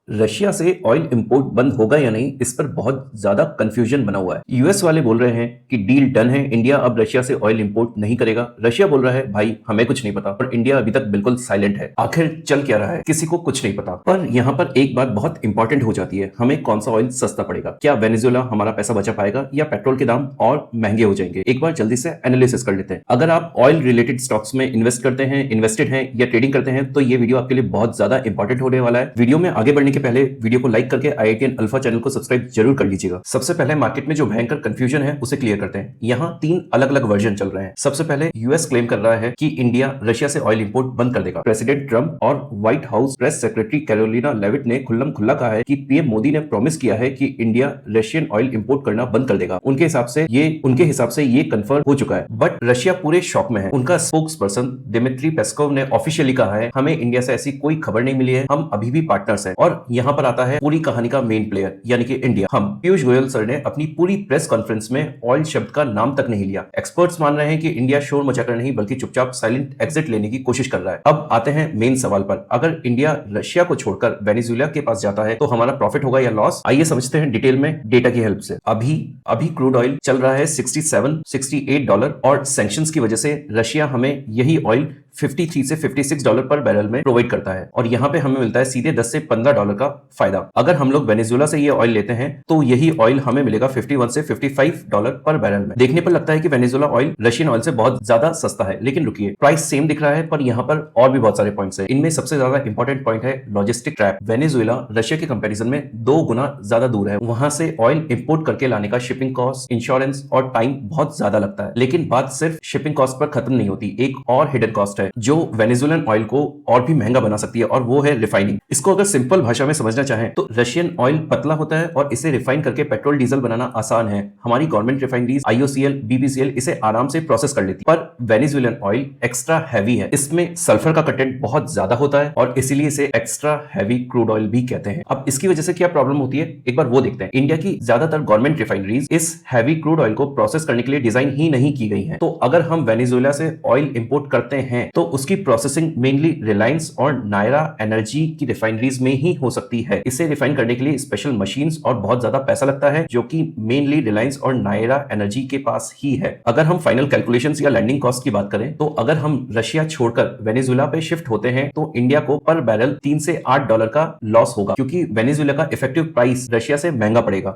Russia से oil import बंद होगा या नहीं, इस पर बहुत ज्यादा कंफ्यूजन बना हुआ है। यूएस वाले बोल रहे हैं कि डील डन है, इंडिया अब रशिया से ऑयल इंपोर्ट नहीं करेगा। रशिया बोल रहा है भाई हमें कुछ नहीं पता, और इंडिया अभी तक बिल्कुल साइलेंट है। आखिर चल क्या रहा है, किसी को कुछ नहीं पता। पर यहाँ पर एक बात बहुत इंपॉर्टेंट हो जाती है, हमें कौन सा ऑयल सस्ता पड़ेगा। क्या वेनेजुएला हमारा पैसा बचा पाएगा या पेट्रोल के दाम और महंगे हो जाएंगे। एक बार जल्दी से एनालिसिस कर लेते हैं। अगर आप ऑयल रिलेटेड स्टॉक्स में इन्वेस्ट करते हैं, इन्वेस्टेड हैं या ट्रेडिंग करते हैं, तो ये वीडियो आपके लिए बहुत ज्यादा इंपॉर्टेंट होने वाला है। वीडियो में आगे बढ़ने के पहले वीडियो को लाइक करके IITN अल्फा चैनल को सब्सक्राइब जरूर कर लीजिएगा। सबसे पहले मार्केट में जो भयंकर कंफ्यूजन है उसे क्लियर करते हैं। यहाँ 3 अलग अलग वर्जन चल रहे हैं। सबसे पहले यूएस क्लेम कर रहा है कि इंडिया रशिया से ऑयल इंपोर्ट बंद कर देगा। प्रेसिडेंट ट्रंप और White House press secretary Carolina Leavitt ने खुल्लम खुल्ला कहा है कि पीएम मोदी ने प्रॉमिस किया है कि इंडिया रशियन ऑयल इंपोर्ट करना बंद कर देगा। उनके हिसाब से ये कंफर्म हो चुका है। बट रशिया पूरे शॉक में है। उनका स्पोक्स पर्सन दिमित्री पेस्कोव ने ऑफिशियली कहा है, हमें इंडिया से ऐसी कोई खबर नहीं मिली है, हम अभी भी पार्टनर्स हैं। और यहाँ पर आता है पूरी कहानी का मेन प्लेयर यानी कि इंडिया। हम पीयूष गोयल सर ने अपनी पूरी प्रेस कॉन्फ्रेंस में ऑयल शब्द का नाम तक नहीं लिया। एक्सपर्ट्स मान रहे हैं कि इंडिया शोर मचाकर नहीं बल्कि चुपचाप साइलेंट एग्जिट लेने की कोशिश कर रहा है। अब आते हैं मेन सवाल पर, अगर इंडिया रशिया को छोड़कर वेनेजुएला के पास जाता है तो हमारा प्रॉफिट होगा या लॉस। आइए समझते हैं डिटेल में डेटा की हेल्प से। अभी क्रूड ऑयल चल रहा है $67-68 और सैंक्शंस की वजह से रशिया हमें यही ऑयल $53 से $56 पर बैरल में प्रोवाइड करता है, और यहाँ पे हमें मिलता है सीधे $10 से $15 का फायदा। अगर हम लोग वेनेजुएला से ये ऑयल लेते हैं तो यही ऑयल हमें मिलेगा $51 से $55 पर बैरल में। देखने पर लगता है कि वेनेजुएला ऑयल रशियन ऑयल से बहुत ज्यादा सस्ता है, लेकिन रुकिए, प्राइस सेम दिख रहा है पर यहाँ पर और भी बहुत सारे पॉइंट्स है। इनमें सबसे ज्यादा इंपॉर्टेंट पॉइंट है लॉजिस्टिक ट्रैप। वेनेजुएला रशिया के कंपेरिजन में 2 गुना ज्यादा दूर है। वहां से ऑयल इंपोर्ट करके लाने का शिपिंग कॉस्ट, इंश्योरेंस और टाइम बहुत ज्यादा लगता है। लेकिन बात सिर्फ शिपिंग कॉस्ट पर खत्म नहीं होती, एक और हिडन कॉस्ट है जो वेनेजुएलन ऑयल को और भी महंगा बना सकती है, और वो है रिफाइनिंग। इसको अगर सिंपल भाषा में समझना चाहें तो रशियन ऑयल पतला होता है और इसे रिफाइन करके पेट्रोल डीजल बनाना आसान है। हमारी गवर्नमेंट रिफाइनरीज IOCL, BPCL इसे आराम से प्रोसेस कर लेती है। पर वेनेजुएलन ऑयल एक्स्ट्रा हैवी है, इसमें सल्फर का कंटेंट बहुत ज्यादा होता है और इसीलिए इसे एक्स्ट्रा हैवी क्रूड ऑयल भी कहते हैं। अब इसकी वजह से क्या प्रॉब्लम होती है, एक बार वो देखते हैं। इंडिया की ज्यादातर गवर्नमेंट रिफाइनरीज इस हैवी क्रूड ऑयल को प्रोसेस करने के लिए डिजाइन ही नहीं की गई है। तो अगर हम वेनेजुएला से ऑयल इंपोर्ट करते हैं तो उसकी प्रोसेसिंग मेनली रिलायंस और नायरा एनर्जी की रिफाइनरीज में ही हो सकती है। इसे रिफाइन करने के लिए स्पेशल मशीन्स और बहुत ज्यादा पैसा लगता है, जो कि मेनली रिलायंस और नायरा एनर्जी के पास ही है। अगर हम फाइनल कैलकुलेशंस या लैंडिंग कॉस्ट की बात करें तो अगर हम रशिया छोड़कर वेनेजुएला पे शिफ्ट होते हैं तो इंडिया को पर बैरल $3 से $8 का लॉस होगा, क्योंकि वेनेजुएला का इफेक्टिव प्राइस रशिया से महंगा पड़ेगा।